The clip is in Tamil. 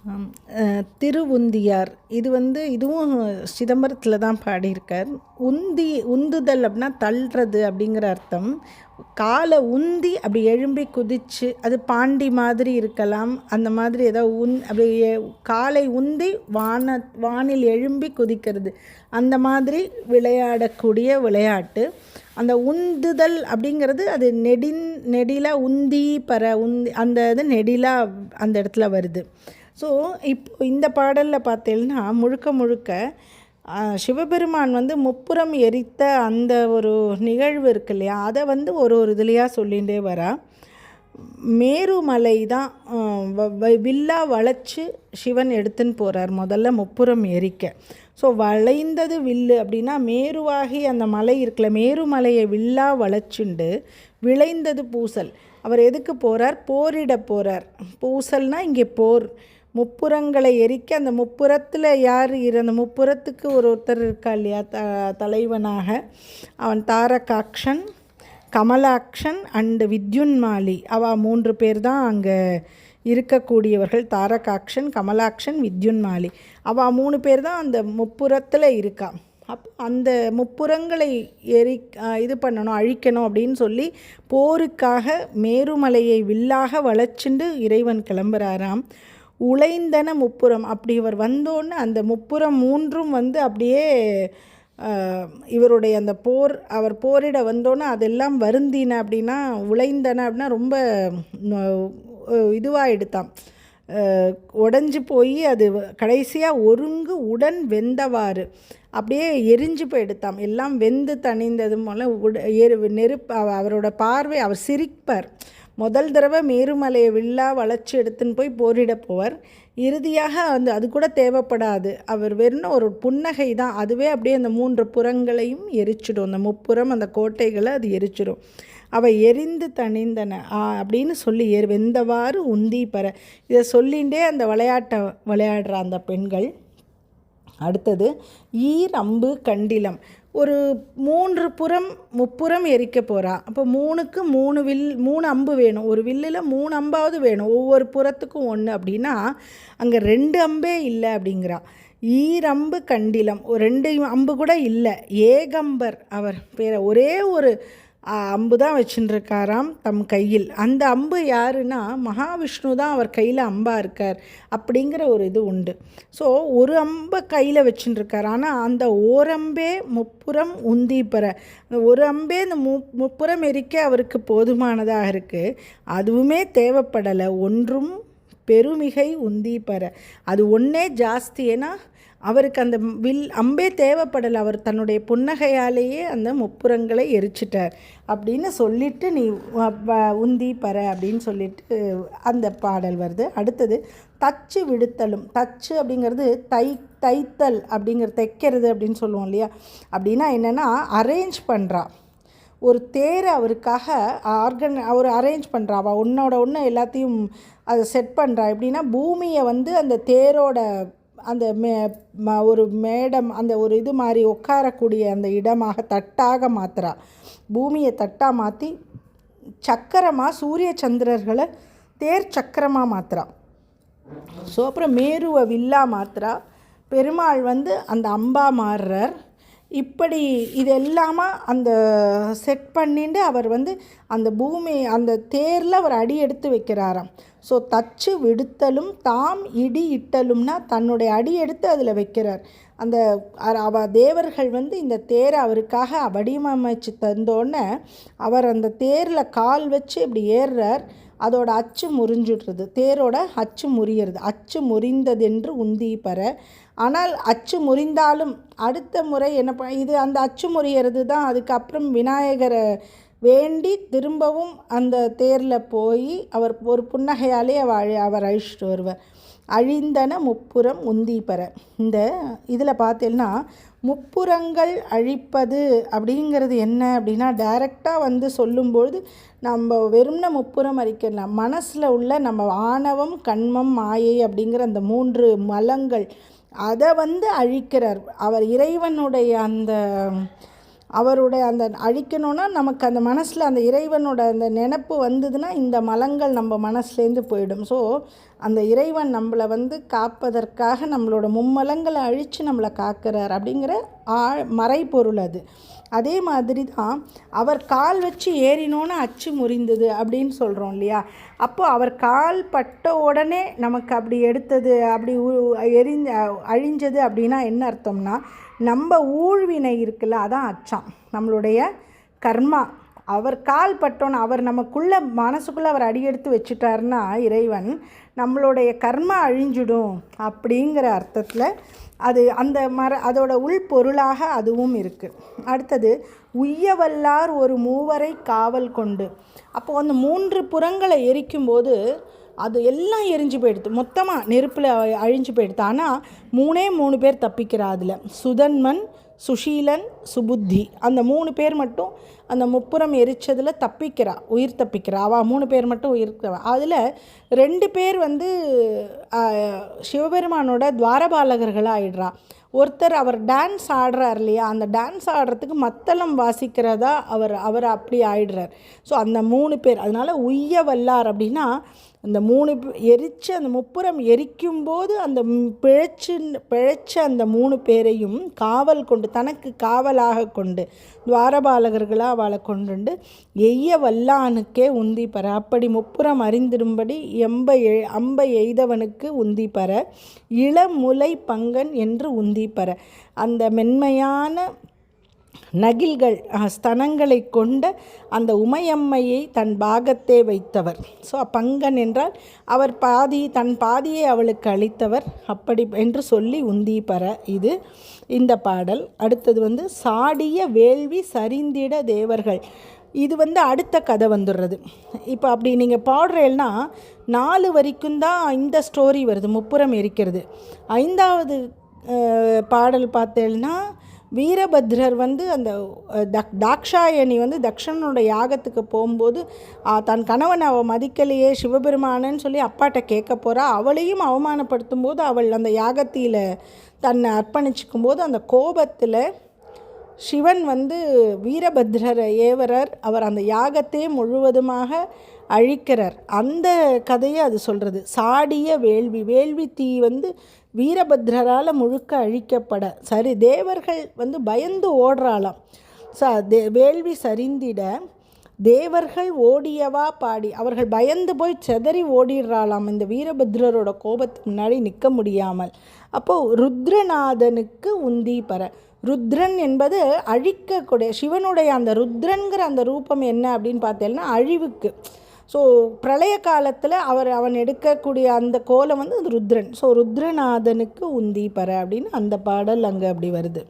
ஆம். திருவுந்தியார் இது இதுவும் சிதம்பரத்தில் தான் பாடியிருக்கார். உந்துதல் அப்படின்னா தள்ளுறது அப்படிங்கிற அர்த்தம். காலை உந்தி அப்படி எழும்பி குதிச்சு, அது பாண்டி மாதிரி இருக்கலாம், அந்த மாதிரி ஏதாவது அப்படி காலை உந்தி வானில் எழும்பி குதிக்கிறது, அந்த மாதிரி விளையாடக்கூடிய விளையாட்டு. அந்த உந்துதல் அப்படிங்கிறது அது நெடிலா உந்தி அந்த இது நெடிலா அந்த இடத்துல வருது. ஸோ இப்போ இந்த பாடலில் பார்த்தீங்கன்னா முழுக்க முழுக்க சிவபெருமான் முப்புறம் எரித்த அந்த ஒரு நிகழ்வு இருக்கு இல்லையா, அதை ஒரு இதுலையாக சொல்லிகிட்டே வரா. மேருமலை தான் வில்லா வளைச்சு சிவன் எடுத்துன்னு போகிறார் முதல்ல முப்புறம் எரிக்க. ஸோ வளைந்தது வில்லு அப்படின்னா மேருவாகி அந்த மலை இருக்குல்ல, மேருமலையை வில்லா வளைச்சுண்டு விளைந்தது பூசல். அவர் எதுக்கு போகிறார்? போரிட போகிறார். பூசல்னால் இங்கே போர். முப்புறங்களை எரிக்க அந்த முப்புறத்தில் யார் அந்த முப்புறத்துக்கு ஒருத்தர் இருக்கா இல்லையா தலைவனாக, அவன் தாரகாக்ஷன், கமலாக்ஷன் அண்டு வித்யுன்மாலி, அவள் 3 பேர் தான் அங்கே இருக்கக்கூடியவர்கள். தாரகாக்ஷன், கமலாக்ஷன், வித்யுன்மாலி, அவள் 3 பேர் தான் அந்த முப்புறத்தில் இருக்கா. அந்த முப்புறங்களை இது பண்ணணும், அழிக்கணும் அப்படின்னு சொல்லி போருக்காக மேருமலையை வில்லாக வளைச்சுண்டு இறைவன் கிளம்புறாராம். உழைந்தன முப்புறம். அப்படி இவர் வந்தோன்னு அந்த முப்புறம் 3ம் அப்படியே இவருடைய அந்த அவர் போரிட வந்தோன்னே அதெல்லாம் வருந்தின அப்படின்னா, உழைந்தன அப்படின்னா ரொம்ப இதுவாக எடுத்தான், உடஞ்சி போய் அது கடைசியாக ஒருங்கு உடன் வெந்தவாறு அப்படியே எரிஞ்சு போய் எடுத்தாம். எல்லாம் வெந்து தணிந்தது போல நெருப்பு. அவரோட பார்வை, அவர் சிரிப்பார். முதல் தடவை மேருமலையை வில்லா வளைச்சி எடுத்துன்னு போய் போரிட போவார். இறுதியாக அது கூட தேவைப்படாது, அவர் வெறும் ஒரு புன்னகை தான், அதுவே அப்படியே அந்த 3 புறங்களையும் எரிச்சிடும். அந்த முப்புறம் அந்த கோட்டைகளை அது எரிச்சிடும். அவை எரிந்து தணிந்தன அப்படின்னு சொல்லி வெந்தவாறு உந்தி பெற, இதை சொல்லிகிட்டே அந்த விளையாட்டை விளையாடுற அந்த பெண்கள். அடுத்தது ஈர் அம்பு கண்டிலம். ஒரு 3 முப்புறம் எரிக்க போகிறா. அப்போ 3க்கு 3 அம்பு வேணும். ஒரு வில்லில் 3 அம்பாவது வேணும், ஒவ்வொரு புறத்துக்கும் 1 அப்படின்னா அங்கே 2 அம்பே இல்லை அப்படிங்கிறா. ஈரம்பு கண்டிலம், 2 அம்பு கூட இல்லை. ஏகம்பர், அவர் பேரை ஒரே ஒரு அம்பு தான் வச்சுட்டுருக்காராம் தம் கையில். அந்த அம்பு யாருன்னா மகாவிஷ்ணு தான் அவர் கையில் அம்பாக இருக்கார் அப்படிங்கிற ஒரு இது உண்டு. ஸோ ஒரு அம்பை கையில் வச்சுட்டுருக்கார். ஆனால் அந்த ஓரம்பே முப்புறம் உந்தி பெற, ஒரு அம்பே இந்த முப்புறம் எரிக்க அவருக்கு போதுமானதாக இருக்குது. அதுவுமே தேவைப்படலை. ஒன்றும் பெருமிகை உந்தி பெற, அது ஒன்றே ஜாஸ்தி. ஏன்னா அவருக்கு அந்த அம்பே தேவைப்படலை, அவர் தன்னுடைய புன்னகையாலேயே அந்த முப்புறங்களை எரிச்சிட்டார் அப்படின்னு சொல்லிட்டு நீ உந்தி பற அப்படின்னு சொல்லிட்டு அந்த பாடல் வருது. அடுத்தது தச்சு விடுத்தலும். தச்சு அப்படிங்கிறது தைத்தல் தைக்கிறது அப்படின்னு சொல்லுவோம் இல்லையா. அப்படின்னா என்னென்னா அரேஞ்ச் பண்ணுறா, ஒரு தேரை அவருக்காக அவர் அரேஞ்ச் பண்ணுறா. அவள் ஒன்று எல்லாத்தையும் அதை செட் பண்ணுறா. எப்படின்னா பூமியை அந்த தேரோட அந்த ஒரு மேடம், அந்த ஒரு இது மாதிரி உட்காரக்கூடிய அந்த இடமாக தட்டாக மாற்றுறா. பூமியை தட்டாக மாற்றி சக்கரமாக சூரிய சந்திரர்களை தேர் சக்கரமாக மாற்றுறா. ஸோ அப்புறம் மேருவை வில்லா மாற்றுறா. பெருமாள் அந்த அம்பா மாறுறார். இப்படி இது எல்லாமே அந்த செட் பண்ணிட்டு அவர் அந்த பூமி அந்த தேரில் அவர் அடி எடுத்து வைக்கிறாராம். ஸோ தச்சு விடுத்தலும் தாம் இடி இட்டலும்னா தன்னுடைய அடி எடுத்து அதில் வைக்கிறார். அந்த தேவர்கள் இந்த தேரை அவருக்காக வடிவமைச்சு தந்தோடனே அவர் அந்த தேரில் கால் வச்சு இப்படி ஏறுறார். அதோட அச்சு முறிஞ்சுடுறது, தேரோட அச்சு முறியறது. அச்சு முறிந்ததென்று உந்தி பெற. ஆனால் அச்சு முறிந்தாலும் அடுத்த முறை என்ன இது அந்த அச்சு முறியறது தான். அதுக்கப்புறம் விநாயகரை வேண்டி திரும்பவும் அந்த தேரில் போய் அவர் ஒரு புன்னகையாலே அவர் அழிச்சிட்டு வருவார். அழிந்தன முப்புறம் உந்தி பெற. இந்த இதில் பார்த்தீங்கன்னா முப்புறங்கள் அழிப்பது அப்படிங்கிறது என்ன அப்படின்னா, டைரெக்டாக சொல்லும்பொழுது நம்ம வெறும்ன முப்புறம் அழிக்கலாம். மனசில் உள்ள நம்ம ஆணவம், கண்மம், மாயை அப்படிங்கிற அந்த 3 மலங்கள் அதை அழிக்கிறார். அவர் இறைவனுடைய அவருடைய அந்த அழிக்கணும்னா நமக்கு அந்த மனசில் அந்த இறைவனோட அந்த நினப்பு வந்ததுன்னா இந்த மலங்கள் நம்ம மனசுலேருந்து போயிடும். ஸோ அந்த இறைவன் நம்மளை வந்து காப்பதற்காக நம்மளோட மும்மலங்களை அழித்து நம்மளை காக்கிறார் அப்படிங்கிற மறைபொருள் அது. அதே மாதிரி தான் அவர் கால் வச்சு ஏறினோன்னு அச்சு முறிந்தது அப்படின்னு சொல்கிறோம் இல்லையா. அப்போது அவர் கால் பட்ட உடனே நமக்கு அப்படி எடுத்தது, அப்படி அழிஞ்சது அப்படின்னா என்ன அர்த்தம்னா, நம்ம ஊழ்வினை இருக்குல்ல, அதான் அச்சாம், நம்மளுடைய கர்மா. அவர் கால் பட்டோன்னு அவர் நமக்குள்ளே மனசுக்குள்ளே அவர் அடியெடுத்து வச்சுட்டாருன்னா இறைவன் நம்மளுடைய கர்மா அழிஞ்சிடும் அப்படிங்கிற அர்த்தத்தில் அது அந்த அதோட உள்பொருளாக அதுவும் இருக்குது. அடுத்தது உய்யவல்லார் ஒரு மூவரை காவல் கொண்டு. அப்போது அந்த 3 புறங்களை எரிக்கும்போது அது எல்லாம் எரிஞ்சு போயிடுது, மொத்தமாக நெருப்பில் அழிஞ்சு போயிடுது. ஆனால் 3 பேர் திப்பிக்கிறா. அதில் சுதன்மன், சுஷீலன், சுபுத்தி, அந்த 3 பேர் மட்டும் அந்த முப்புறம் எரிச்சதில் தப்பிக்கிறா, உயிர் தப்பிக்கிறா. அவள் 3 பேர் மட்டும் உயிர். அதில் 2 பேர் வந்து சிவபெருமானோட துவாரபாலகர்களாக ஆயிடுறா. ஒருத்தர் அவர் டான்ஸ் ஆடுறார் இல்லையா, அந்த டான்ஸ் ஆடுறதுக்கு மத்தளம் வாசிக்கிறதா அவர் அப்படி ஆயிடுறார். ஸோ அந்த 3 பேர், அதனால் உய்ய வல்லார் அப்படின்னா அந்த 3 எரித்து அந்த முப்புறம் எரிக்கும்போது அந்த பிழைச்ச அந்த 3 பேரையும் காவல் கொண்டு, தனக்கு காவலாக கொண்டு, துவாரபாலகர்களாக அவளை கொண்டு எய்ய வல்லானுக்கே உந்தி பெற. அப்படி முப்புறம் அறிந்திரும்படி அம்பை எய்தவனுக்கு உந்தி பெற, இளமுலை பங்கன் என்று உந்தி பெற. அந்த மென்மையான நகில்கள் ஸ்தனங்களை கொண்ட அந்த உமையம்மையை தன் பாகத்தே வைத்தவர். ஸோ பங்கன் என்றால் அவர் தன் பாதியை அவளுக்கு அளித்தவர், அப்படி என்று சொல்லி உந்தி பெற. இது இந்த பாடல். அடுத்தது வந்து சாடிய வேள்வி சரிந்திட தேவர்கள். இது வந்து அடுத்த கதை வந்துடுறது. இப்போ அப்படி நீங்கள் பாடுறேன்னா 4 வரைக்கும் தான் இந்த ஸ்டோரி வருது, முப்புறம் எரிக்கிறது. 5வது பாடல் பார்த்தேன்னா வீரபத்ரர் வந்து அந்த தாக்ஷாயணி வந்து தக்ஷனோட யாகத்துக்கு போகும்போது தன் கணவன் அவள் மதிக்கலையே சிவபெருமானன்னு சொல்லி அப்பாட்ட கேட்க போகிறா. அவளையும் அவமானப்படுத்தும் போது அவள் அந்த யாகத்தில் தன்னை அர்ப்பணிச்சிக்கும் போது அந்த கோபத்தில் சிவன் வந்து வீரபத்ரரை ஏவரர். அவர் அந்த யாகத்தையே முழுவதுமாக அழிக்கிறார். அந்த கதையை அது சொல்கிறது. சாடிய வேள்வி தீ வந்து வீரபத்ரரால் முழுக்க அழிக்கப்பட சரி தேவர்கள் வந்து பயந்து ஓடுறாளாம். வேள்வி சரிந்திட தேவர்கள் ஓடியவா பாடி, அவர்கள் பயந்து போய் செதறி ஓடிடுறாளாம் இந்த வீரபத்ரரோட கோபத்துக்கு முன்னாடி நிற்க முடியாமல். அப்போது ருத்ரநாதனுக்கு உந்தி பெற. ருத்ரன் என்பது அழிக்கக்கூடிய சிவனுடைய அந்த ருத்ரன்கிற அந்த ரூபம் என்ன அப்படின்னு பார்த்தேன்னா அழிவுக்கு. ஸோ பிரளய காலத்தில் அவன் எடுக்கக்கூடிய அந்த கோலம் வந்து அது ருத்ரன். ஸோ ருத்ரநாதனுக்கு உந்தி பெற அப்படின்னு அந்த பாடல் அங்கே அப்படி வருது.